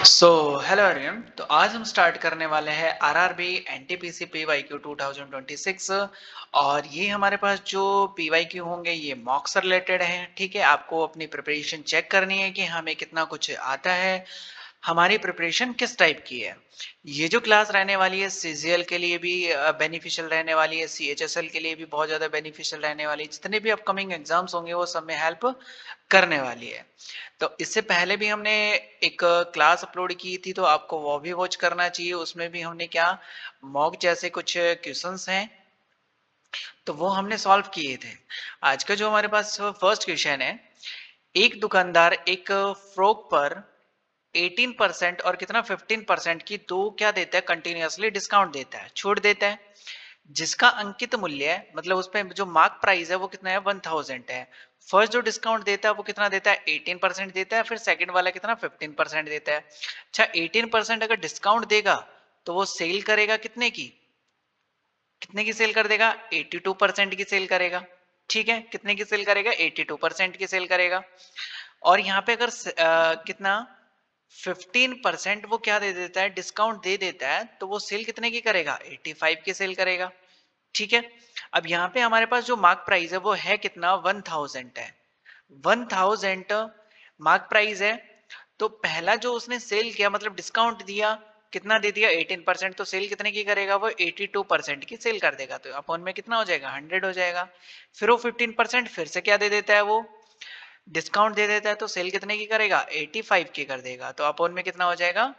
So hello everyone. तो आज हम स्टार्ट करने वाले हैं आरआरबी एनटीपीसी पीवाईक्यू 2026। और ये हमारे पास जो पीवाईक्यू होंगे ये मॉक से रिलेटेड है। ठीक है, आपको अपनी प्रिपरेशन चेक करनी है कि हमें कितना कुछ आता है, हमारी प्रिपरेशन किस टाइप की है। ये जो क्लास रहने वाली है सीजीएल के लिए भी बेनिफिशियल रहने वाली है, सीएचएसएल के लिए भी बहुत ज़्यादा बेनिफिशियल रहने वाली है, जितने भी अपकमिंग एग्जाम्स होंगे वो सब में हेल्प करने वाली है। तो इससे पहले भी हमने एक क्लास अपलोड की थी, तो आपको वो भी वॉच करना चाहिए। उसमें भी हमने क्या मॉक जैसे कुछ क्वेश्चंस हैं तो वो हमने सॉल्व किए थे। आज का जो हमारे पास फर्स्ट क्वेश्चन है, एक दुकानदार एक फ्रॉक पर 18% और कितना 15% की दो क्या देता है, कंटिन्यूअसली डिस्काउंट देता है, छूट देता है, जिसका अंकित मूल्य मतलब उस पे जो मार्क प्राइस है वो कितना है 1000 है। फर्स्ट जो डिस्काउंट देता है वो कितना देता है 18% देता है, फिर सेकंड वाला कितना 15% देता है। अच्छा, 18% अगर डिस्काउंट देगा तो वो सेल करेगा कितने की सेल कर देगा, 82% की सेल करेगा। ठीक है, कितने की सेल करेगा, 82% की सेल करेगा। और यहाँ पे अगर कितना 15% वो क्या दे देता है, डिस्काउंट दे देता है, तो वो सेल कितने की करेगा, 85 की सेल करेगा। ठीक है, अब यहाँ पे हमारे पास जो मार्क प्राइस है वो है कितना 1000 है। 1000 मार्क प्राइस है। तो पहला जो उसने सेल किया मतलब डिस्काउंट दिया, कितना दे दिया 18%, तो सेल कितने की करेगा, वो 82% की सेल कर देगा। तो अपॉन में कितना हो जाएगा 100 हो जाएगा। फिर वो 15% फिर से क्या दे देता है, वो डिस्काउंट दे देता है, तो सेल कितने की करेगा 85 की कर देगा। तो अपॉन में कितना हो जाएगा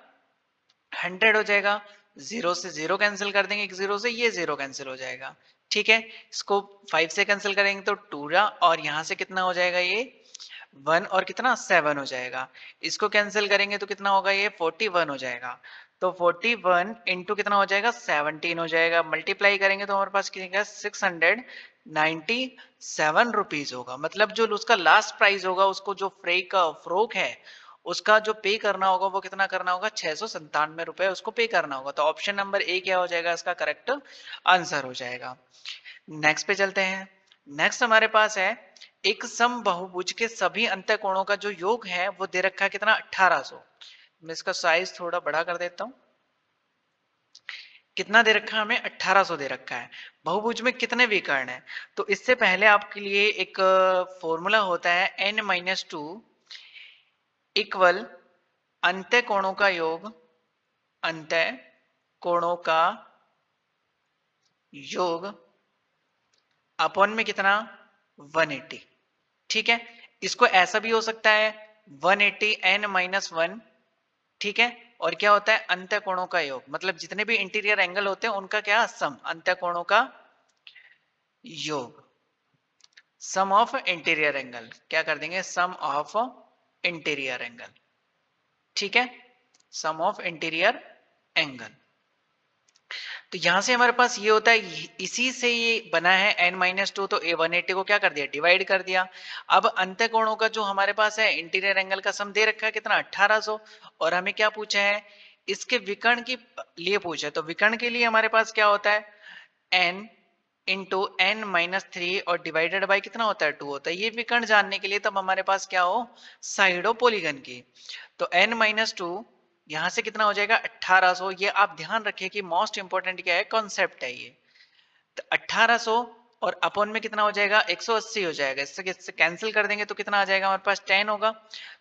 100 हो जाएगा। जीरो से जीरो कैंसिल कर देंगे, जीरो से ये जीरो कैंसिल हो जाएगा। ठीक है, इसको 5 से कैंसिल करेंगे तो 2 रहा, और यहाँ से कितना हो जाएगा ये 1 और कितना 7 हो जाएगा। इसको कैंसिल करेंगे तो कितना होगा, ये 41 हो जाएगा। तो 41 इंटू कितना हो जाएगा 17 हो जाएगा। मल्टीप्लाई करेंगे तो हमारे पास कितना 697 रुपीज होगा। मतलब जो उसका लास्ट प्राइस होगा, उसको जो फ्रोक है उसका जो पे करना होगा वो कितना करना होगा, 697 रुपए उसको पे करना होगा। तो ऑप्शन नंबर ए क्या हो जाएगा, इसका करेक्ट आंसर हो जाएगा। नेक्स्ट पे चलते हैं। नेक्स्ट हमारे पास है, एक समबाहुभुज के सभी अंतःकोणों का जो योग है वो दे रखा है कितना 1800। मैं इसका साइज थोड़ा बड़ा कर देता हूं। कितना दे रखा है हमें 1800 दे रखा है। बहुभुज में कितने विकर्ण है, तो इससे पहले आपके लिए एक फॉर्मूला होता है n-2 इक्वल अंत्य कोणों का योग, अंत्य कोणों का योग अपॉन में कितना 180। ठीक है, इसको ऐसा भी हो सकता है 180 n-1। ठीक है, और क्या होता है अंत्य कोणों का योग, मतलब जितने भी इंटीरियर एंगल होते हैं उनका क्या सम, अंत्य कोणों का योग, सम ऑफ इंटीरियर एंगल, क्या कर देंगे सम ऑफ इंटीरियर एंगल। ठीक है, सम ऑफ इंटीरियर एंगल। तो यहां से हमारे पास ये होता है, इसी से ये बना है n-2, तो a 180 को क्या कर दिया डिवाइड कर दिया। अब अंत्य कोणों का जो हमारे पास है इंटीरियर एंगल का सम दे रखा है कितना 1800, और हमें क्या पूछा है इसके विकर्ण के लिए पूछा है। तो विकर्ण के लिए हमारे पास क्या होता है n इंटू n-3 और डिवाइडेड बाई कितना होता है 2 होता है। ये विकर्ण जानने के लिए तब हमारे पास क्या हो साइड ऑफ पॉलीगन की। तो n-2 यहां से कितना हो जाएगा 1800। ये आप ध्यान रखिए कि मोस्ट इंपोर्टेंट क्या है, कॉन्सेप्ट है ये। तो 1800 और अपॉन में कितना हो जाएगा 180 हो जाएगा। इससे कैंसिल कर देंगे तो कितना आ जाएगा हमारे पास 10 होगा।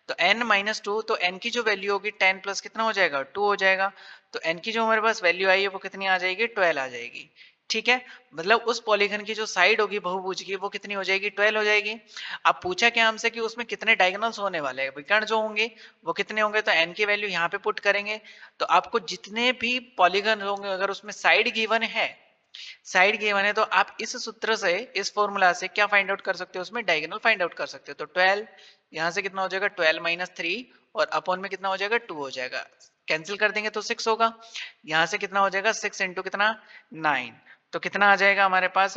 तो n-2, तो n की जो वैल्यू होगी 10 प्लस कितना हो जाएगा 2 हो जाएगा। तो n की जो हमारे पास वैल्यू आई है वो कितनी आ जाएगी 12 आ जाएगी। ठीक है, मतलब उस पॉलीगन की जो साइड होगी बहुभुज की वो कितनी हो जाएगी 12 हो जाएगी। अब पूछा क्या हमसे कि उसमें कितने डायगोनल्स होने वाले हैं, विकर्ण जो होंगे वो कितने होंगे, तो n की वैल्यू यहाँ पे पुट करेंगे। तो आपको जितने भी पॉलीगन होंगे अगर उसमें साइड गिवन है, साइड गिवन है, तो आप इस सूत्र से इस फॉर्मूला से क्या फाइंड आउट कर सकते हो, उसमें डायगोनल फाइंड आउट कर सकते हो। तो 12 यहाँ से कितना हो जाएगा 12-3 और अपॉन में कितना हो जाएगा 2 हो जाएगा। कैंसिल कर देंगे तो 6 होगा। यहाँ से कितना हो जाएगा 6 इंटू कितना 9, तो कितना आ जाएगा हमारे पास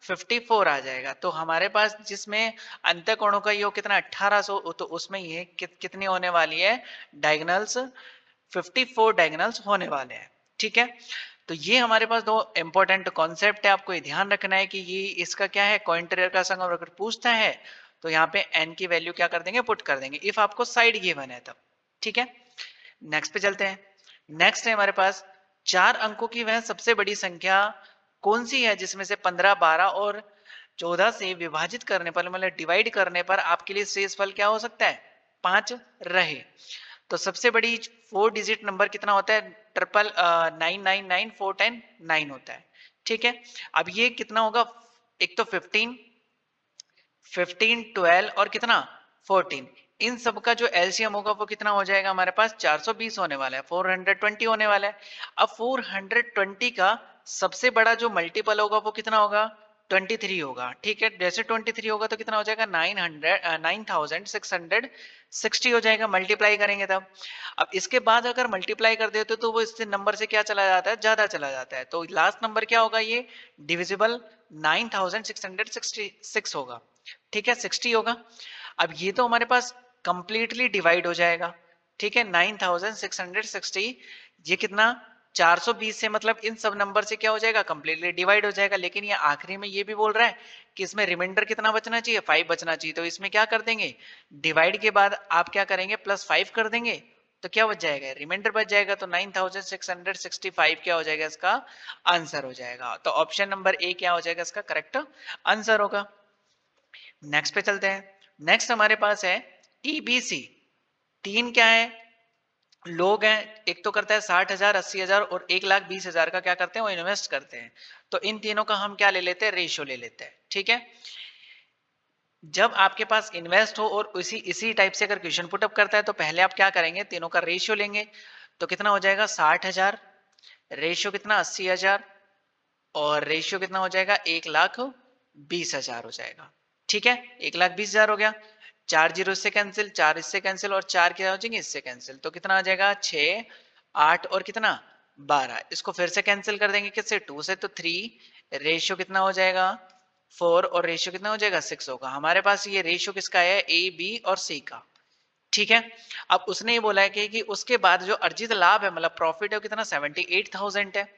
54 आ जाएगा। तो हमारे पास जिसमें अंत्य कोणों का योग कितना 1800, तो उसमें ये कितनी होने वाली है डायगोनल्स 54 डायगोनल्स होने वाले हैं। ठीक है, तो ये हमारे पास दो इंपॉर्टेंट कॉन्सेप्ट है, आपको ये ध्यान रखना है कि ये इसका क्या है कोइंटेरियर का संगम अगर पूछता है तो यहाँ पे n की वैल्यू क्या कर देंगे पुट कर देंगे, इफ आपको साइड गिवन है तब। ठीक है, नेक्स्ट पे चलते हैं। नेक्स्ट है हमारे पास 4 अंकों की वह सबसे बड़ी संख्या कौन सी है जिसमें से 15, 12 और 14 से विभाजित करने पर मतलब डिवाइड करने पर आपके लिए शेषफल क्या हो सकता है? 5 रहे। तो सबसे बड़ी 4 डिजिट नंबर कितना होता है? 9999410 होता है। ठीक है, अब ये कितना होगा? एक तो 15, 12 और कितना 14, इन सब का जो एलसीएम होगा वो कितना हो जाएगा हमारे पास? 420 होने वाला है, 420 होने वाला है। अब 420 का सबसे बड़ा जो मल्टीपल होगा वो कितना होगा? 23 होगा। ठीक है, जैसे 23 होगा तो कितना हो जाएगा? 9660 हो जाएगा, मल्टीप्लाई करेंगे तब। अब इसके बाद अगर मल्टीप्लाई कर देते तो वो इससे नंबर से क्या चला जाता है? ज्यादा चला जाता है। तो लास्ट नंबर क्या होगा? ये डिविजिबल 9666 होगा। ठीक है, 60 होगा। अब ये तो हमारे पास कंप्लीटली डिवाइड हो जाएगा। ठीक है, 9660 ये कितना? 420 से मतलब इन सब नंबर से क्या हो जाएगा? कंप्लीटली डिवाइड हो जाएगा। लेकिन ये आखिरी में ये भी बोल रहा है कि इसमें रिमाइंडर कितना बचना चाहिए? 5 बचना चाहिए। तो इसमें क्या कर देंगे? डिवाइड के बाद आप क्या करेंगे? +5 कर देंगे तो क्या बच जाएगा? रिमाइंडर बच जाएगा। तो 9665 क्या हो जाएगा? इसका आंसर हो जाएगा। तो ऑप्शन नंबर ए क्या हो जाएगा? इसका करेक्ट आंसर होगा। नेक्स्ट पे चलते हैं। नेक्स्ट हमारे पास है ईबीसी। 3 क्या है? लोग हैं। एक तो करता है 60,000, 80,000 और 1,20,000 का क्या करते हैं? वो इन्वेस्ट करते हैं। तो इन तीनों का हम क्या ले लेते हैं? रेशियो ले लेते हैं। ठीक है, जब आपके पास इन्वेस्ट हो और इसी टाइप से अगर क्वेश्चन पुटअप करता है तो पहले आप क्या करेंगे? तीनों का रेशियो लेंगे। तो कितना हो जाएगा? 60,000 रेशियो कितना? 80,000 और रेशियो कितना हो जाएगा? 1,20,000 हो जाएगा। ठीक है, 1,20,000 हो गया। 4 जीरो इससे कैंसिल, 4 इससे कैंसिल और 4 क्या हो जाएंगे? इससे कैंसिल। तो कितना आ जाएगा? 6, 8 और कितना? 12। इसको फिर से कैंसिल कर देंगे किससे? 2 से। तो 3 रेशियो कितना हो जाएगा? 4 और रेशियो कितना हो जाएगा? 6 होगा। हमारे पास ये रेशियो किसका है? ए, बी और सी का। ठीक है, अब उसने ये बोला है कि उसके बाद जो अर्जित लाभ है मतलब प्रॉफिट है वो कितना? 78,000 है।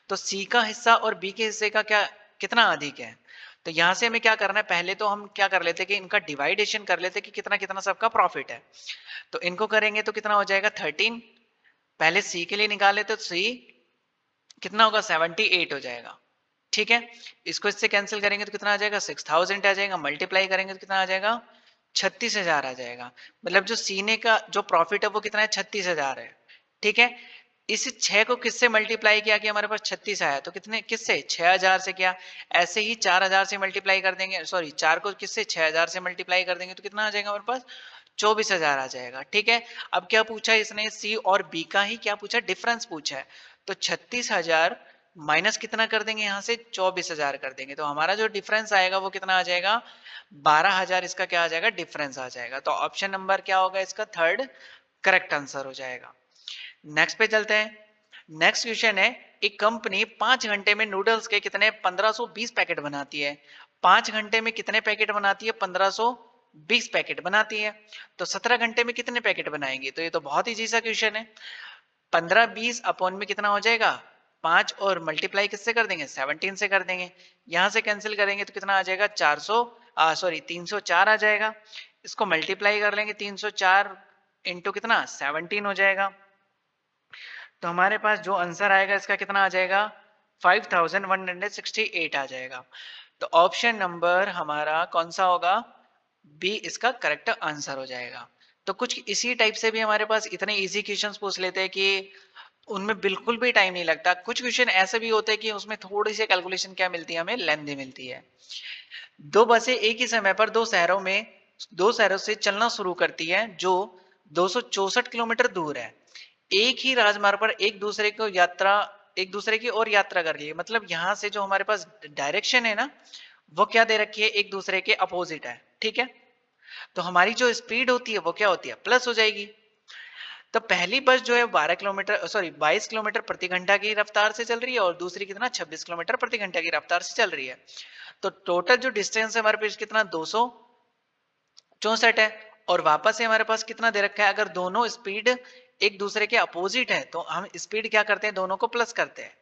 तो सी का हिस्सा और बी के हिस्से का क्या कितना अधिक है? तो यहां से हमें क्या करना है? पहले तो हम क्या कर लेते कि इनका डिवाइडेशन कर लेते कि कितना कितना सबका प्रॉफिट है। तो इनको करेंगे तो कितना हो जाएगा? 13। पहले सी के लिए निकाले तो सी कितना होगा? 78 हो जाएगा। ठीक है, इसको इससे कैंसिल करेंगे तो कितना आ जाएगा? 6,000 आ जाएगा। मल्टीप्लाई करेंगे तो कितना आ जाएगा? 36,000 आ जाएगा। मतलब जो सीने का जो प्रॉफिट है वो कितना है? 36,000 है। ठीक है, इस 6 को किससे मल्टीप्लाई किया कि हमारे पास 36 आया? तो कितने किससे? 6,000 से किया। ऐसे ही 4,000 से मल्टीप्लाई कर देंगे, सॉरी 4 को किससे? 6,000 से मल्टीप्लाई कर देंगे तो कितना आ जाएगा हमारे पास? 24,000 आ जाएगा। ठीक है, अब क्या पूछा इसने? सी और बी का ही क्या पूछा? डिफरेंस पूछा है। तो 36,000 माइनस कितना कर देंगे यहाँ से? 24,000 कर देंगे। तो हमारा जो डिफरेंस आएगा वो कितना आ जाएगा? 12,000 इसका क्या आ जाएगा? डिफरेंस आ जाएगा। तो ऑप्शन नंबर क्या होगा इसका? थर्ड करेक्ट आंसर हो जाएगा। नेक्स्ट पे चलते हैं। नेक्स्ट क्वेश्चन है, एक कंपनी 5 घंटे में नूडल्स के कितने? 1520 पैकेट बनाती है। 5 घंटे में कितने पैकेट बनाती है? 1520 पैकेट बनाती है। तो 17 घंटे में कितने पैकेट बनाएंगे? तो ये तो बहुत इजी सा क्वेश्चन है। 15-20 अपॉन में कितना हो जाएगा? 5 और मल्टीप्लाई किससे कर देंगे? 17 से कर देंगे। यहां से कैंसिल करेंगे तो कितना आ जाएगा? 304 आ जाएगा। इसको मल्टीप्लाई कर लेंगे 304 इंटू कितना? 17 हो जाएगा। तो हमारे पास जो आंसर आएगा इसका कितना आ जाएगा? 5168 आ जाएगा। तो ऑप्शन नंबर हमारा कौन सा होगा? बी इसका करेक्ट आंसर हो जाएगा। तो कुछ इसी टाइप से भी हमारे पास इतने इजी क्वेश्चंस पूछ लेते हैं कि उनमें बिल्कुल भी टाइम नहीं लगता। कुछ क्वेश्चन ऐसे भी होते हैं कि उसमें थोड़ी सी कैलकुलेशन क्या मिलती है? हमें लेंथी मिलती है। दो बसें एक ही समय पर दो शहरों से चलना शुरू करती है जो 264 किलोमीटर दूर है। एक ही राजमार्ग पर एक दूसरे की ओर यात्रा कर रही है। मतलब यहां से जो हमारे पास डायरेक्शन है ना, वो क्या दे रखी है? एक दूसरे के अपोजिट है। ठीक है, तो हमारी जो स्पीड होती है वो क्या होती है? प्लस हो जाएगी। तो पहली बस जो है 22 किलोमीटर प्रति घंटा की रफ्तार से चल रही है और दूसरी कितना? 26 किलोमीटर प्रति घंटा की रफ्तार से चल रही है। तो टोटल जो डिस्टेंस है हमारे पास कितना? 264 है। और वापस से हमारे पास कितना दे रखा है? अगर दोनों स्पीड एक दूसरे के अपोजिट है तो हम स्पीड क्या करते हैं? दोनों को प्लस करते हैं।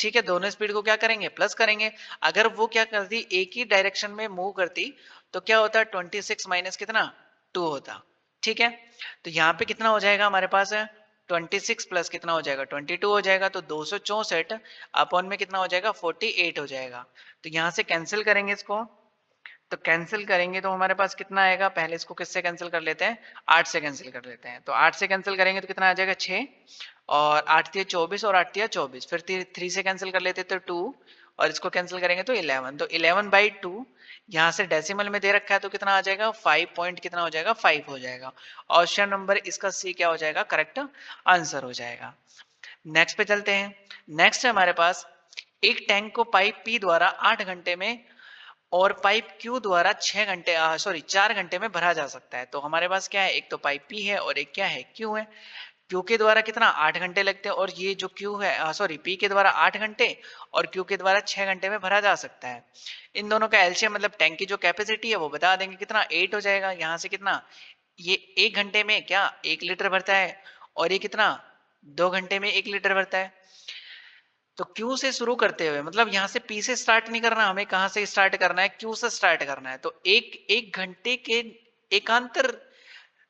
ठीक है, दोनों स्पीड को क्या करेंगे? प्लस करेंगे। अगर वो क्या करती? एक ही डायरेक्शन में मूव करती तो क्या होता? 26 माइनस कितना? 2 होता। ठीक है, तो यहाँ पे कितना हो जाएगा हमारे पास? 26 प्लस कितना हो जाएगा 22 हो जाएगा, तो 264 अपॉन में कितना हो जाएगा 48 हो जाएगा। तो यहाँ से कैंसिल करेंगे इसको, तो कैंसिल करेंगे तो हमारे पास कितना आएगा, पहले इसको किससे कैंसिल कर लेते हैं, 8 से कैंसिल कर लेते हैं। तो 8 से कैंसिल करेंगे तो कितना आ जाएगा 6, और 8 तिया 24 और 8 तिया 24, फिर 3 से कैंसिल कर लेते तो 2, और इसको कैंसिल करेंगे तो 11, तो 11/2 यहाँ से डेसिमल में दे रखा है तो कितना आ जाएगा 5 पॉइंट कितना हो जाएगा 5 हो जाएगा। ऑप्शन नंबर इसका सी क्या हो जाएगा, करेक्ट आंसर हो जाएगा। नेक्स्ट पे चलते हैं। नेक्स्ट है हमारे पास, एक टैंक को पाइप पी द्वारा 8 घंटे में और पाइप क्यू द्वारा 4 घंटे में भरा जा सकता है। तो हमारे पास क्या है, एक तो पाइप पी है और एक क्या है क्यू है। क्यू के द्वारा कितना 8 घंटे लगते हैं, और ये जो क्यू है पी के द्वारा 8 घंटे और क्यू के द्वारा 6 घंटे में भरा जा सकता है। इन दोनों का एलसीएम मतलब टैंक की जो कैपेसिटी है वो बता देंगे, कितना 8 हो जाएगा। यहाँ से कितना, ये 1 घंटे में क्या 1 लीटर भरता है, और ये कितना 2 घंटे में 1 लीटर भरता है। तो क्यू से शुरू करते हुए मतलब यहाँ से पी से स्टार्ट नहीं करना, हमें कहाँ से स्टार्ट करना है, क्यू से स्टार्ट करना है। तो एक घंटे के एकांतर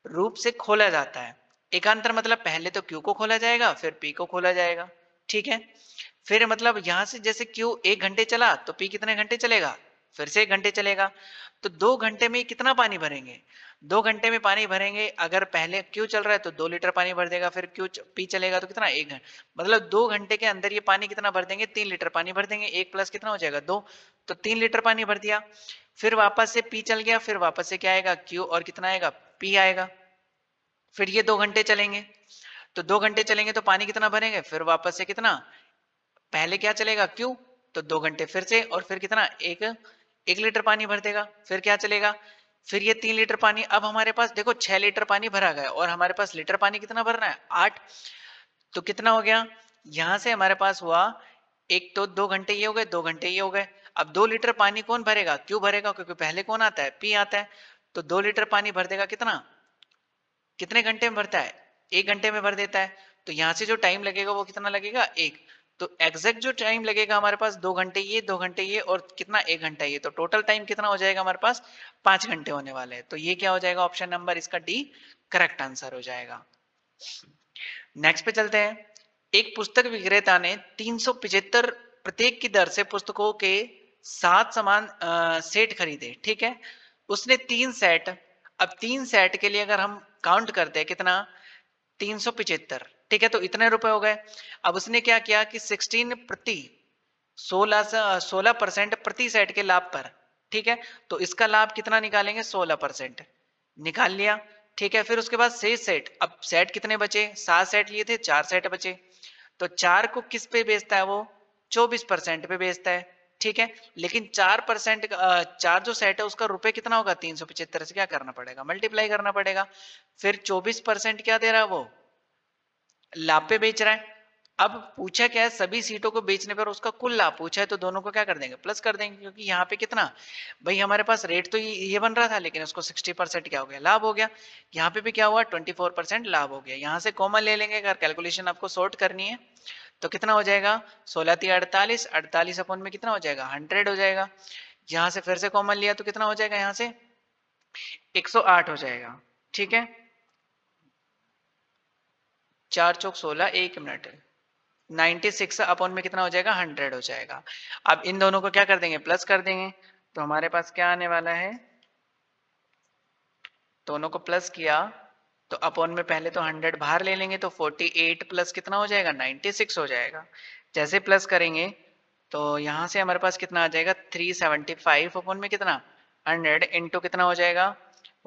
रूप से खोला जाता है। एकांतर मतलब पहले तो क्यू को खोला जाएगा फिर पी को खोला जाएगा, ठीक है। फिर मतलब यहां से जैसे क्यू 1 घंटे चला तो पी कितने घंटे चलेगा, फिर से 1 घंटे चलेगा। तो 2 घंटे में कितना पानी भरेंगे, 2 घंटे में पानी भरेंगे। अगर पहले क्यू चल रहा है तो 2 लीटर पानी भर देगा, फिर क्यू पी चलेगा तो कितना 1 घंटे, मतलब 2 घंटे के अंदर ये पानी कितना भर देंगे, 3 लीटर पानी भर देंगे। 1 प्लस कितना हो जाएगा 2, तो 3 लीटर पानी भर दिया। फिर वापस से पी चल गया, फिर वापस से क्या आएगा क्यू, और कितना आएगा पी आएगा। फिर ये 2 घंटे चलेंगे, तो 2 घंटे चलेंगे तो पानी कितना भरेंगे, फिर वापस से कितना, पहले क्या चलेगा क्यू, तो 2 घंटे फिर से, और फिर कितना 1 लीटर पानी भर देगा। फिर क्या चलेगा, फिर ये 3 लीटर पानी। अब हमारे पास देखो 6 लीटर पानी भरा गया, और हमारे पास लीटर पानी कितना भरना है 8, तो कितना हो गया, यहां से हमारे पास हुआ, एक तो 2 घंटे ये हो गए, 2 घंटे ये हो गए। अब 2 लीटर पानी कौन भरेगा, क्यों भरेगा, क्योंकि पहले कौन आता है पी आता है। तो 2 लीटर पानी भर देगा, कितना, कितने घंटे में भरता है, 1 घंटे में भर देता है। तो यहां से जो टाइम लगेगा वो कितना लगेगा 1, तो एग्जैक्ट जो टाइम लगेगा हमारे पास 2 घंटे ये, 2 घंटे ये, और कितना 1 घंटा ये, तो टोटल टाइम कितना हो जाएगा हमारे पास 5 घंटे होने वाले हैं। तो ये क्या हो जाएगा, ऑप्शन नंबर इसका डी करेक्ट आंसर हो जाएगा। नेक्स्ट पे चलते हैं। एक पुस्तक विक्रेता ने 375 प्रत्येक की दर से पुस्तकों के 7 समान सेट खरीदे, ठीक है। उसने 3 सेट, अब 3 सेट के लिए अगर हम काउंट करते हैं कितना 375, ठीक है, तो इतने रुपए हो गए। अब उसने क्या किया कि 16% प्रति सेट के लाभ पर, ठीक है, तो इसका लाभ कितना निकालेंगे 16% निकाल लिया, ठीक है। फिर उसके बाद शेष सेट, अब सेट कितने बचे, 7 सेट लिए थे, 4 सेट बचे, तो 4 को किस पे बेचता है वो 24% पे बेचता है, ठीक है। लेकिन 4% 4 जो सेट है उसका रुपए कितना होगा 375 से क्या करना पड़ेगा, मल्टीप्लाई करना पड़ेगा। फिर 24% क्या दे रहा है वो, लाभ पे बेच रहा है। अब पूछा क्या है, सभी सीटों को बेचने पर उसका कुल लाभ पूछा है, तो दोनों को क्या कर देंगे प्लस कर देंगे, क्योंकि यहाँ पे कितना, भाई हमारे पास रेट तो ये बन रहा था, लेकिन उसको 60% क्या हो गया लाभ हो गया। यहाँ पे भी क्या हुआ 24% लाभ हो गया। यहाँ से कॉमन ले लेंगे, अगर कैलकुलेशन आपको शॉर्ट करनी है तो कितना हो जाएगा 16 × 48, 48 अपॉन में कितना हो जाएगा 100 हो जाएगा। यहाँ से फिर से कॉमन लिया तो कितना हो जाएगा, यहाँ से 108 हो जाएगा, ठीक है। 4 चौक 16, 1 मिनट, 96 अपॉन में कितना हो जाएगा 100 हो जाएगा। अब इन दोनों को क्या कर देंगे प्लस कर देंगे, तो हमारे पास क्या आने वाला है, दोनों को प्लस किया तो अपॉन में पहले तो 100 बाहर ले लेंगे, तो 48 प्लस कितना हो जाएगा 96 हो जाएगा। जैसे प्लस करेंगे तो यहां से हमारे पास कितना आ जाएगा 375 अपॉन में कितना 100 इंटू कितना हो जाएगा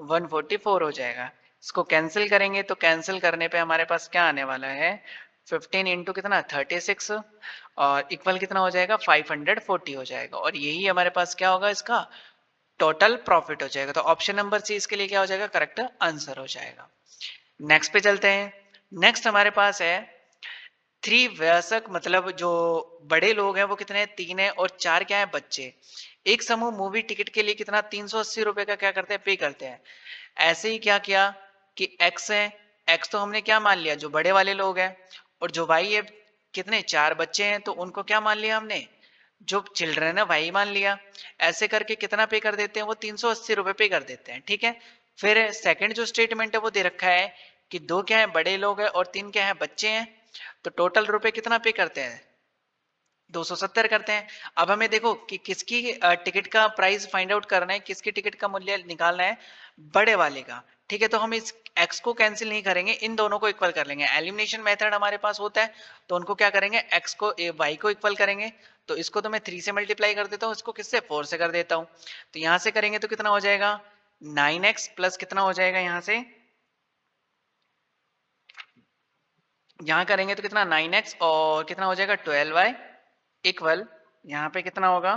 144 हो जाएगा। इसको कैंसिल करेंगे तो कैंसिल करने पे हमारे पास क्या आने वाला है 15 इंटू कितना 36, और इक्वल कितना हो जाएगा 540 हो जाएगा, और यही हमारे पास क्या होगा इसका टोटल प्रॉफिट हो जाएगा। तो ऑप्शन नंबर सी इसके लिए क्या हो जाएगा करेक्ट आंसर हो जाएगा। नेक्स्ट पे चलते हैं। नेक्स्ट हमारे पास है 3 वयस्क, मतलब जो बड़े लोग हैं वो कितने हैं 3 है, और 4 क्या है बच्चे। एक समूह मूवी टिकट के लिए कितना 380 रुपए का क्या करते हैं पे करते हैं। ऐसे ही क्या किया कि एक्स है, एक्स तो हमने क्या मान लिया जो बड़े वाले लोग हैं, और जो वाई है कितने 4 बच्चे हैं, तो उनको क्या मान लिया हमने जो चिल्ड्रन है वाई मान लिया। ऐसे करके कितना पे कर देते हैं वो 380 रुपए पे कर देते हैं, ठीक है। फिर सेकंड जो स्टेटमेंट है वो दे रखा है कि 2 क्या है बड़े लोग हैं और 3 क्या है बच्चे हैं, तो टोटल रुपए कितना पे करते हैं 270 करते हैं। अब हमें देखो कि किसकी टिकट का प्राइस फाइंड आउट करना है, किसकी टिकट का मूल्य निकालना है, बड़े वाले का। ठीक है, तो हम इस x को कैंसिल नहीं करेंगे, इन दोनों को इक्वल कर लेंगे। एलिमिनेशन मेथड हमारे पास होता है, तो उनको क्या करेंगे, x को y को इक्वल करेंगे। तो इसको तो मैं 3 से मल्टीप्लाई कर देता हूँ, इसको किससे 4 से कर देता हूँ। तो यहाँ से करेंगे तो कितना हो जाएगा 9x प्लस कितना हो जाएगा यहाँ से, यहाँ करेंगे तो कितना 9x और कितना हो जाएगा 12y इक्वल यहाँ पे कितना होगा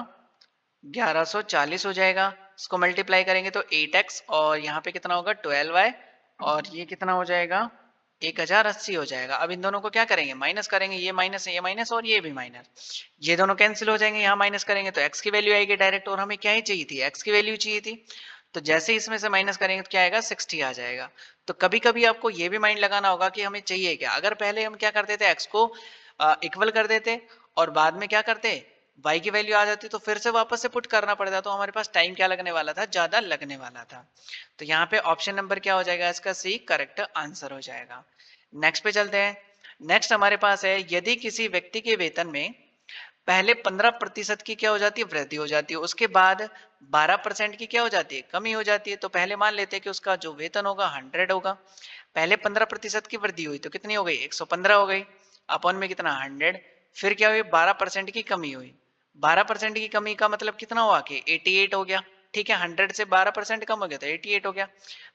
1140 हो जाएगा। इसको मल्टीप्लाई करेंगे तो 8x और यहाँ पे कितना होगा 12y और ये कितना हो जाएगा 1080 हो जाएगा। अब इन दोनों को क्या करेंगे माइनस करेंगे, ये माइनस है ये माइनस और ये भी माइनस, ये दोनों कैंसिल हो जाएंगे। यहाँ माइनस करेंगे तो x की वैल्यू आएगी डायरेक्ट, और हमें क्या ही चाहिए थी x की वैल्यू चाहिए थी। तो जैसे इसमें से माइनस करेंगे तो क्या आएगा 60 आ जाएगा। तो कभी कभी आपको ये भी माइंड लगाना होगा कि हमें चाहिए क्या। अगर पहले हम क्या करते थे x को इक्वल कर देते और बाद में क्या करते y की वैल्यू आ जाती तो फिर से वापस से पुट करना पड़ता, तो हमारे पास टाइम क्या लगने वाला था, ज्यादा लगने वाला था। तो यहाँ पे ऑप्शन नंबर क्या हो जाएगा इसका सी करेक्ट आंसर हो जाएगा। नेक्स्ट पे चलते हैं। नेक्स्ट हमारे पास है यदि किसी व्यक्ति के वेतन में पहले 15% की क्या हो जाती है वृद्धि हो जाती है, उसके बाद 12% की क्या हो जाती है कमी हो जाती है। तो पहले मान लेते हैं कि उसका जो वेतन होगा 100 होगा, पहले 15% की वृद्धि हुई तो कितनी हो गई 115 हो गई, अपॉन में कितना 100, फिर क्या हुई 12% की कमी हुई, 12% की कमी का मतलब कितना हुआ कि 88 हो गया। ठीक है, 100 से 12% कम हो गया तो 88 हो गया।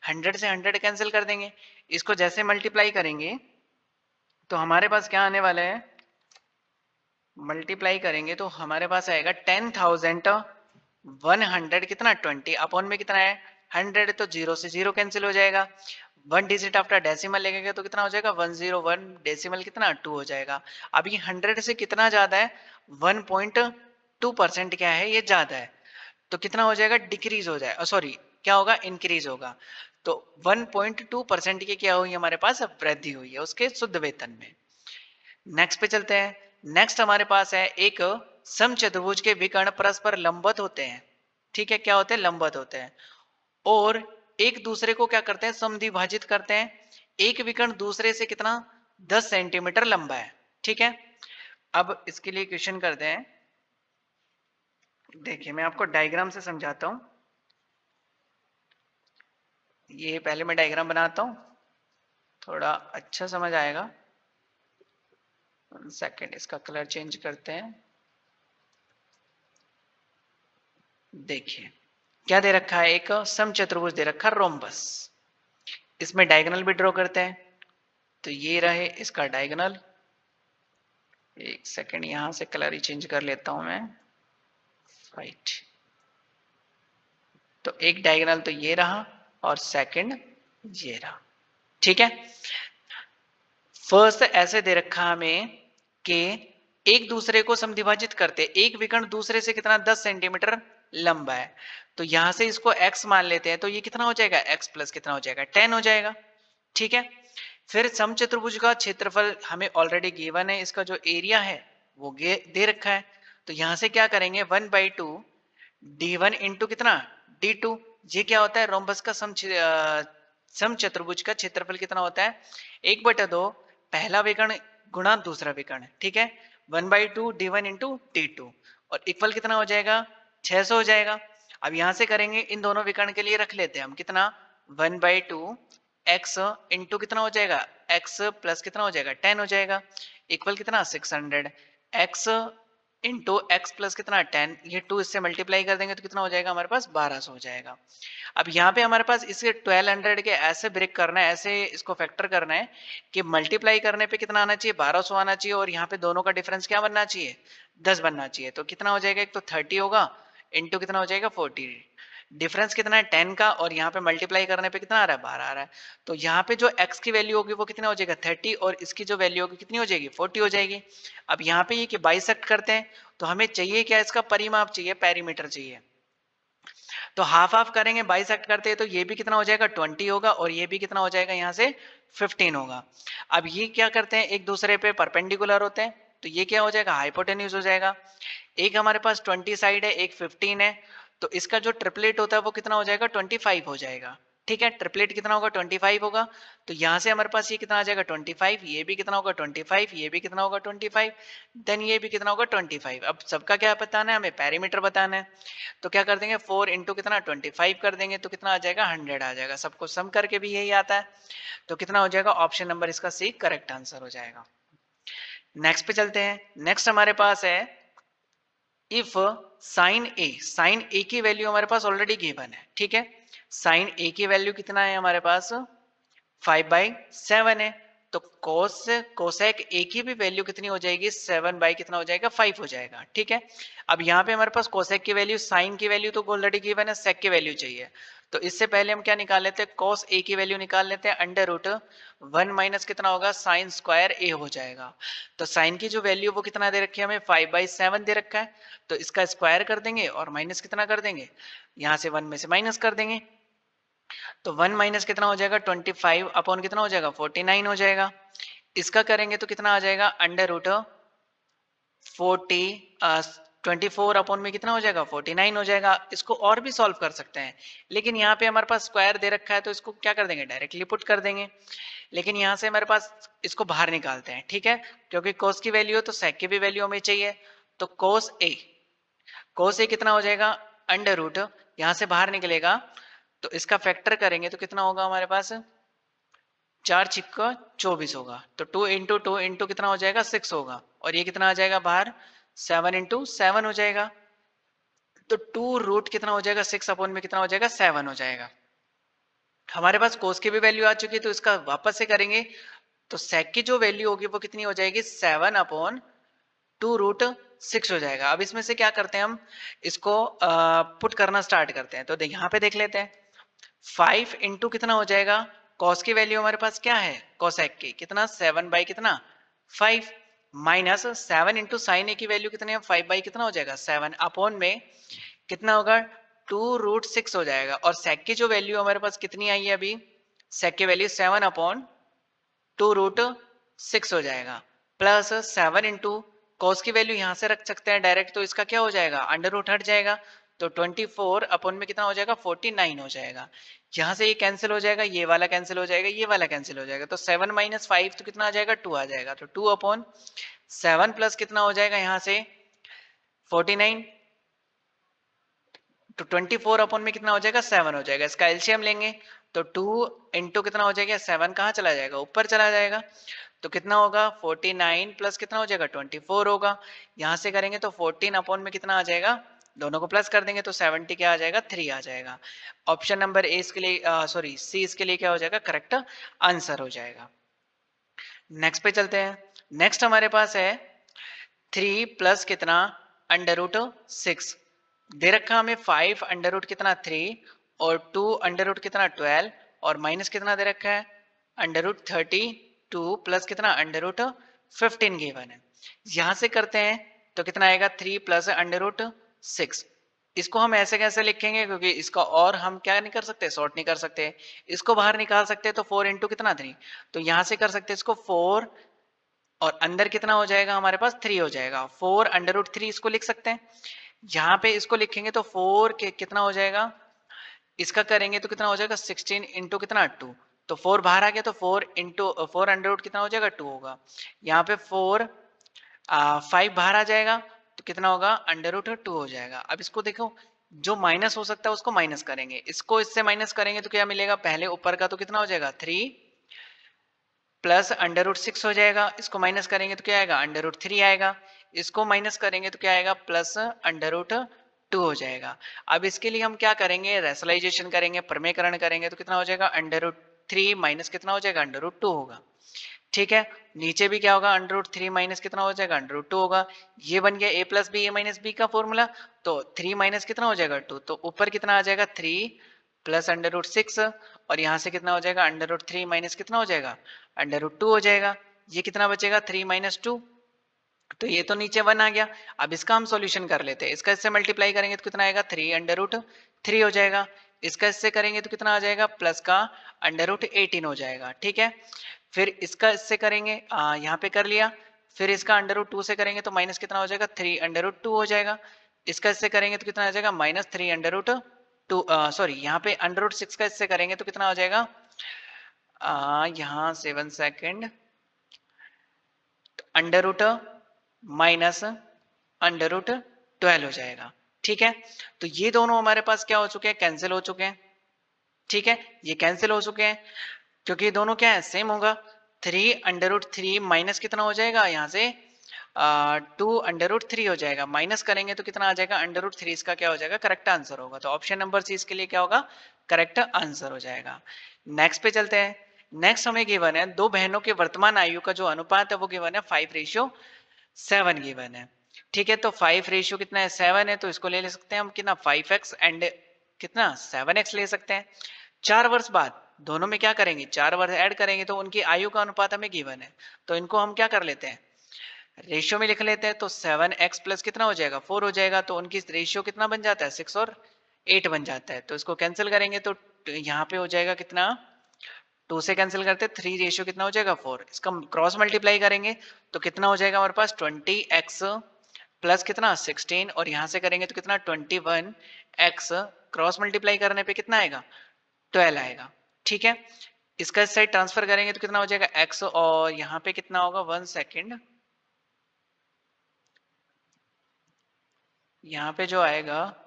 100 से 100 कैंसिल कर देंगे, इसको जैसे मल्टीप्लाई करेंगे तो हमारे पास क्या आने वाला है, मल्टीप्लाई करेंगे तो हमारे पास आएगा 10,100 कितना 20 अपॉन में कितना है 100, तो 0 से 0 कैंसिल हो जाएगा। 1 डिजिट आफ्टर डेसिमल लगेगा तो कितना हो जाएगा 101, डेसिमल कितना 2 हो जाएगा। अब ये 100 से कितना ज्यादा है 1.2% क्या है ये ज्यादा है, तो कितना हो जाएगा डिक्रीज हो जाएगा, सॉरी क्या होगा इंक्रीज होगा। तो 1.2% की क्या हुई हमारे पास वृद्धि हुई है उसके शुद्ध वेतन में। नेक्स्ट पे चलते हैं। नेक्स्ट हमारे पास है एक समचतुर्भुज के विकर्ण परस्पर लंबवत होते हैं। ठीक है, क्या होते हैं लंबवत होते हैं और एक दूसरे को क्या करते हैं समद्विभाजित करते हैं। एक विकर्ण दूसरे से कितना 10 सेंटीमीटर लंबा है। ठीक है, अब इसके लिए क्वेश्चन करते हैं। देखिए मैं आपको डायग्राम से समझाता हूं, ये पहले मैं डायग्राम बनाता हूं थोड़ा अच्छा समझ आएगा। सेकंड इसका कलर चेंज करते हैं। देखिए क्या दे रखा है, एक समचतुर्भुज दे रखा है रोम्बस, इसमें डायगोनल भी ड्रॉ करते हैं। तो ये रहे इसका डायगोनल, एक सेकंड यहां से कलर ही चेंज कर लेता हूं मैं, वाइट। तो एक डायगोनल तो ये रहा और सेकंड ये रहा। ठीक है, फर्स्ट ऐसे दे रखा हमें कि एक दूसरे को समद्विभाजित करते, एक विकर्ण दूसरे से कितना 10 सेंटीमीटर लंबा है। तो यहां से इसको x मान लेते हैं तो ये कितना हो जाएगा x प्लस कितना हो जाएगा 10 हो जाएगा। ठीक है, फिर समचतुर्भुज का क्षेत्रफल हमें ऑलरेडी गिवन है, इसका जो एरिया है वो दे रखा है। तो यहां से क्या करेंगे 1/2 d1 इंटू कितना d2, ये क्या होता है रोम्बस का समचतुर्भुज का क्षेत्रफल कितना होता है 1/2 पहला विकर्ण गुणा दूसरा विकर्ण। ठीक है, 1/2 d1 इंटू d2 और इक्वल कितना हो जाएगा 600 हो जाएगा। अब यहां से करेंगे इन दोनों विकर्ण के लिए रख लेते हैं हम कितना 1/2 x इंटू कितना हो जाएगा x प्लस कितना हो जाएगा 10 हो जाएगा, इक्वल कितना 600 x इंटू एक्स प्लस कितना 10, ये 2 इससे मल्टीप्लाई कर देंगे तो कितना हो जाएगा हमारे पास 1200 हो जाएगा। अब यहाँ पे हमारे पास इसे 1200 के ऐसे ब्रेक करना है, ऐसे इसको फैक्टर करना है कि मल्टीप्लाई करने पे कितना आना चाहिए 1200 आना चाहिए और यहाँ पे दोनों का डिफरेंस क्या बनना चाहिए 10 बनना चाहिए। तो कितना हो जाएगा, एक तो 30 होगा इंटू कितना हो जाएगा 40, डिफरेंस कितना है 10 का और यहाँ पे मल्टीप्लाई करने पे कितना आ रहा है 12 आ रहा है। तो यहाँ पे जो x की वैल्यू होगी वो कितना हो जाएगा 30 और इसकी जो वैल्यू होगी कितनी हो जाएगी 40 हो जाएगी। अब यहाँ पे ये कि बाइसेक्ट करते हैं तो हमें चाहिए क्या, इसका परिमाप चाहिए, पेरीमीटर चाहिए। तो हाफ हाफ करेंगे बाइसेक्ट करते हैं तो ये भी कितना हो जाएगा 20 होगा और ये भी कितना हो जाएगा यहाँ से 15 होगा। अब ये क्या करते हैं एक दूसरे पे परपेंडिकुलर होते हैं तो ये क्या हो जाएगा हाइपोटेन्यूज हो जाएगा। एक हमारे पास 20 साइड है एक 15 है, तो इसका जो ट्रिपलेट होता है वो कितना हो जाएगा 25 हो जाएगा। ठीक है, ट्रिपलेट कितना होगा 25 होगा, तो यहां से हमारे पास ये कितना आ जाएगा 25, ये भी कितना होगा 25, ये भी कितना होगा 25, देन ये भी कितना होगा 25। अब सबका क्या बताना है, हमें पैरामीटर बताना है, तो क्या कर देंगे 4 इंटू कितना 25 कर देंगे, तो कितना आ जाएगा 100 आ जाएगा, सबको सम करके भी यही आता है, तो कितना हो जाएगा ऑप्शन नंबर इसका सी करेक्ट आंसर हो जाएगा। नेक्स्ट पे चलते हैं, नेक्स्ट हमारे पास है इफ साइन ए की वैल्यू हमारे पास ऑलरेडी गिवन है, ठीक है, साइन ए की वैल्यू कितना है हमारे पास 5/7 है, तो कोसेक ए की भी वैल्यू कितनी हो जाएगी 7 बाई कितना हो जाएगा 5 हो जाएगा, ठीक है। अब यहाँ पे हमारे पास कोसेक की वैल्यू, साइन की वैल्यू तो ऑलरेडी गिवन है, सेक की वैल्यू चाहिए, तो इससे पहले हम क्या निकाल लेते हैं, कॉस ए की वैल्यू निकाल लेते हैं, अंडर रूट 1 माइनस कितना होगा साइन स्क्वायर ए हो जाएगा, तो साइन की जो वैल्यू वो कितना दे रखी है हमें 5/7 दे रखा है, तो इसका स्क्वायर कर देंगे और माइनस कितना कर देंगे, यहाँ से 1 में से माइनस कर देंगे, तो 1 माइनस कितना हो जाएगा 25 अपॉन कितना हो जाएगा 49 हो जाएगा, इसका करेंगे तो कितना आ जाएगा अंडर रूट 24 अपॉन में कितना हो जाएगा 49 हो जाएगा। इसको और भी सॉल्व कर सकते हैं, लेकिन यहाँ पे हमारे पास स्क्वायर दे रखा है तो इसको क्या कर देंगे डायरेक्टली पुट कर देंगे, लेकिन यहाँ से हमारे पास इसको बाहर निकालते हैं, ठीक है, क्योंकि कोस की वैल्यू है तो सेक की भी वैल्यू हमें चाहिए, तो कोस ए कितना हो जाएगा अंडर रूट, यहाँ से बाहर निकलेगा तो इसका फैक्टर करेंगे तो कितना होगा हमारे पास 4×6 = 24 होगा, तो 2 इंटू कितना हो जाएगा 6 होगा, और ये कितना आ जाएगा बाहर 7×7 हो जाएगा, तो 2 रूट कितना हो जाएगा 6 अपॉन में कितना हो जाएगा 7 हो जाएगा। हमारे पास कोस की भी वैल्यू आ चुकी है तो इसका वापस से करेंगे, तो सेक की जो वैल्यू होगी वो कितनी हो जाएगी 7/2√6 हो जाएगा। अब इसमें से क्या करते हैं हम, इसको पुट करना स्टार्ट करते हैं, तो यहाँ पे देख लेते हैं 5 इंटू कितना हो जाएगा, कॉस की वैल्यू हमारे पास क्या है कोसेक की कितना 7 बाई कितना 5, माइनस 7 इंटू साइन ए की वैल्यू कितनी है 5 बाई कितना हो जाएगा 7 अपॉन में कितना होगा 2√6 हो जाएगा, और सेक की जो वैल्यू हमारे पास कितनी आई है अभी, सेक की वैल्यू 7/2√6 हो जाएगा, प्लस 7 इंटू कॉस की वैल्यू यहां से रख सकते हैं डायरेक्ट, तो इसका क्या हो जाएगा अंडर रूट हट जाएगा, तो 24 अपॉन में कितना हो जाएगा 49 हो जाएगा, यहां से ये कैंसिल हो जाएगा, ये वाला कैंसिल हो जाएगा, ये वाला कैंसिल हो जाएगा, तो 7 - 5 तो कितना आ जाएगा 2 आ जाएगा, तो 2/7 प्लस कितना हो जाएगा यहाँ से 49, तो 24 अपॉन में कितना हो जाएगा 7 हो जाएगा, इसका एलसीएम लेंगे तो 2 इंटू कितना हो जाएगा 7 कहाँ चला जाएगा ऊपर चला जाएगा, तो कितना होगा 49 प्लस कितना हो जाएगा 24 होगा, यहां से करेंगे तो 14 अपॉन में कितना आ जाएगा, दोनों को प्लस कर देंगे तो 70 क्या आ जाएगा 3 आ जाएगा। ऑप्शन नंबर ए इसके लिए सॉरी सी इसके लिए क्या हो जाएगा करेक्ट आंसर हो जाएगा। नेक्स्ट पे चलते हैं, नेक्स्ट हमारे पास है 3 प्लस कितना √6 दे रखा हमें 5 अंडर रूट कितना 3 और 2 अंडर रूट कितना 12 और माइनस कितना दे रखा है √32 प्लस कितना √15 गिवन है, यहां से करते हैं तो कितना आएगा 3 प्लस √6, इसको हम ऐसे कैसे लिखेंगे क्योंकि इसका और हम क्या नहीं कर सकते सॉर्ट नहीं कर सकते, इसको बाहर निकाल सकते हैं तो 4 इंटू कितना 3, तो यहां से कर सकते हैं इसको 4 और अंदर कितना हो जाएगा हमारे पास 3 हो जाएगा, 4 √3 इसको लिख सकते हैं, यहाँ पे इसको लिखेंगे तो 4 के कितना हो जाएगा, इसका करेंगे तो कितना हो जाएगा 16 इंटू कितना 2, तो 4 बाहर आ गया तो 4 इंटू 4 अंडर रूट कितना हो जाएगा 2 होगा, यहाँ पे 5 बाहर आ जाएगा तो कितना होगा अंडर रूट 2 हो जाएगा। अब इसको देखो जो माइनस हो सकता है उसको माइनस करेंगे, इसको इससे माइनस करेंगे तो क्या मिलेगा, पहले ऊपर का तो कितना हो जाएगा 3 प्लस √6 हो जाएगा, इसको माइनस करेंगे तो क्या आएगा √3 आएगा, इसको माइनस करेंगे तो क्या आएगा प्लस √2 हो जाएगा। अब इसके लिए हम क्या करेंगे रेशनलाइजेशन करेंगे, प्रमेयकरण करेंगे तो कितना हो जाएगा √3 माइनस कितना हो जाएगा √2 होगा, ठीक है, नीचे भी क्या होगा √3 माइनस कितना हो जाएगा √2 होगा, ये बन गया a plus B A minus B का फॉर्मूला, तो 3 माइनस कितना हो जाएगा 2, तो ऊपर कितना आ जाएगा 3 प्लस √6 और यहाँ से कितना हो जाएगा √3 माइनस कितना हो जाएगा √2 हो जाएगा, ये कितना बचेगा 3 - 2, तो ये तो नीचे 1 आ गया। अब इसका हम सॉल्यूशन कर लेते हैं, इसका इससे मल्टीप्लाई करेंगे तो कितना आएगा 3 हो जाएगा, इसका इससे करेंगे तो कितना आ जाएगा प्लस का √18 हो जाएगा, ठीक है, फिर इसका इससे करेंगे यहाँ पे कर लिया, फिर इसका √2 से करेंगे तो माइनस कितना हो जाएगा 3 √2 हो जाएगा, इसका इससे करेंगे तो कितना आ जाएगा -3 √2 टू सॉरी यहाँ पे अंडर रूट 6 का इससे करेंगे तो कितना हो जाएगा, यहाँ 7 second, under root minus under root 12 हो जाएगा। ठीक है, तो ये दोनों हमारे पास क्या हो चुके हैं, कैंसिल हो चुके हैं। ठीक है, ये कैंसिल हो चुके हैं क्योंकि ये दोनों क्या है, सेम होगा। 3 अंडर रूट 3 माइनस कितना हो जाएगा यहाँ से, 2 अंडर रूट 3 हो जाएगा, माइनस करेंगे तो कितना आ जाएगा, अंडर रूट 3। इसका क्या हो जाएगा, करेक्ट आंसर होगा। तो ऑप्शन नंबर सी इसके लिए क्या होगा, करेक्ट आंसर हो जाएगा। नेक्स्ट पे चलते हैं। नेक्स्ट हमें गिवन है दो बहनों के वर्तमान आयु का जो अनुपात है वो गिवन है 5:7 गिवन है। ठीक है, तो 5 रेशियो कितना है, 7 है, तो इसको ले सकते हैं हम कितना, 5x एंड कितना 7x ले सकते हैं। 4 वर्ष बाद दोनों में क्या करेंगे, 4 वर्ष ऐड करेंगे तो उनकी आयु का अनुपात हमें गिवन है, तो इनको हम क्या कर लेते हैं, रेशियो में लिख लेते हैं। तो 7x प्लस कितना हो जाएगा, 4 हो जाएगा, तो उनकी रेशियो कितना बन जाता है, 6 और 8 बन जाता है। तो इसको कैंसिल करेंगे तो यहाँ पे हो जाएगा कितना, 2 से कैंसिल करते हैं, 3 रेशियो कितना हो जाएगा, 4। इसका क्रॉस मल्टीप्लाई करेंगे तो कितना हो जाएगा हमारे पास, 20x प्लस कितना 16, और यहां से करेंगे तो कितना 21x, क्रॉस मल्टीप्लाई करने पे कितना आएगा, 12 आएगा। ठीक है, इसका इस साइड ट्रांसफर करेंगे तो कितना हो जाएगा x, और यहाँ पे कितना होगा, 1 सेकेंड, यहाँ पे जो आएगा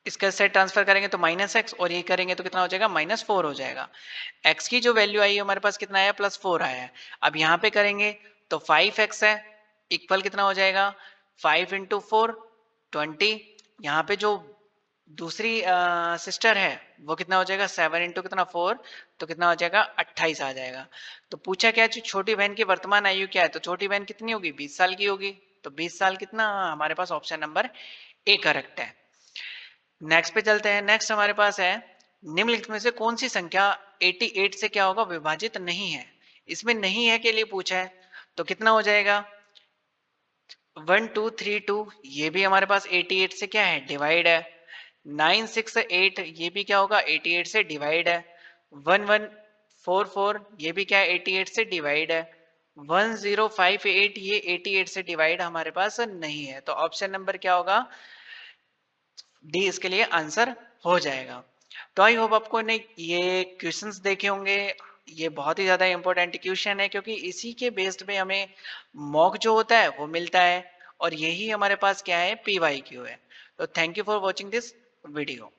इसका इस साइड ट्रांसफर करेंगे तो -x, और ये करेंगे तो कितना हो जाएगा, -4 हो जाएगा। x की जो वैल्यू आई है हमारे पास कितना आया, +4 आया है। अब यहाँ पे करेंगे तो 5x है, इक्वल कितना हो जाएगा, 5 इंटू 4 20। यहाँ पे जो दूसरी सिस्टर है वो कितना हो जाएगा, 7 इंटू कितना 4, तो कितना हो जाएगा 28 आ जाएगा। तो पूछा क्या, छोटी बहन की वर्तमान आयु क्या है, तो छोटी बहन कितनी होगी, 20 साल की होगी। तो 20 साल कितना, हमारे पास ऑप्शन नंबर ए करेक्ट है। नेक्स्ट पे चलते हैं। नेक्स्ट हमारे पास है निम्नलिखित में से कौन सी संख्या 88 से क्या होगा, विभाजित नहीं है। इसमें नहीं है के लिए पूछा है, तो कितना हो जाएगा 1232, ये भी हमारे पास 88 से क्या है, डिवाइड है। 968 ये भी क्या होगा, 88 से डिवाइड है। 1144 ये भी क्या है, 88 से डिवाइड है। 1058 ये 88 से डिवाइड हमारे पास नहीं है, तो ऑप्शन नंबर क्या होगा, डी इसके लिए आंसर हो जाएगा। तो आई होप आपको ने ये क्वेश्चंस देखे होंगे। ये बहुत ही ज्यादा इंपॉर्टेंट क्वेश्चन है क्योंकि इसी के बेस्ड पे हमें मॉक जो होता है वो मिलता है, और यही हमारे पास क्या है, PYQ है। तो thank you for watching this video.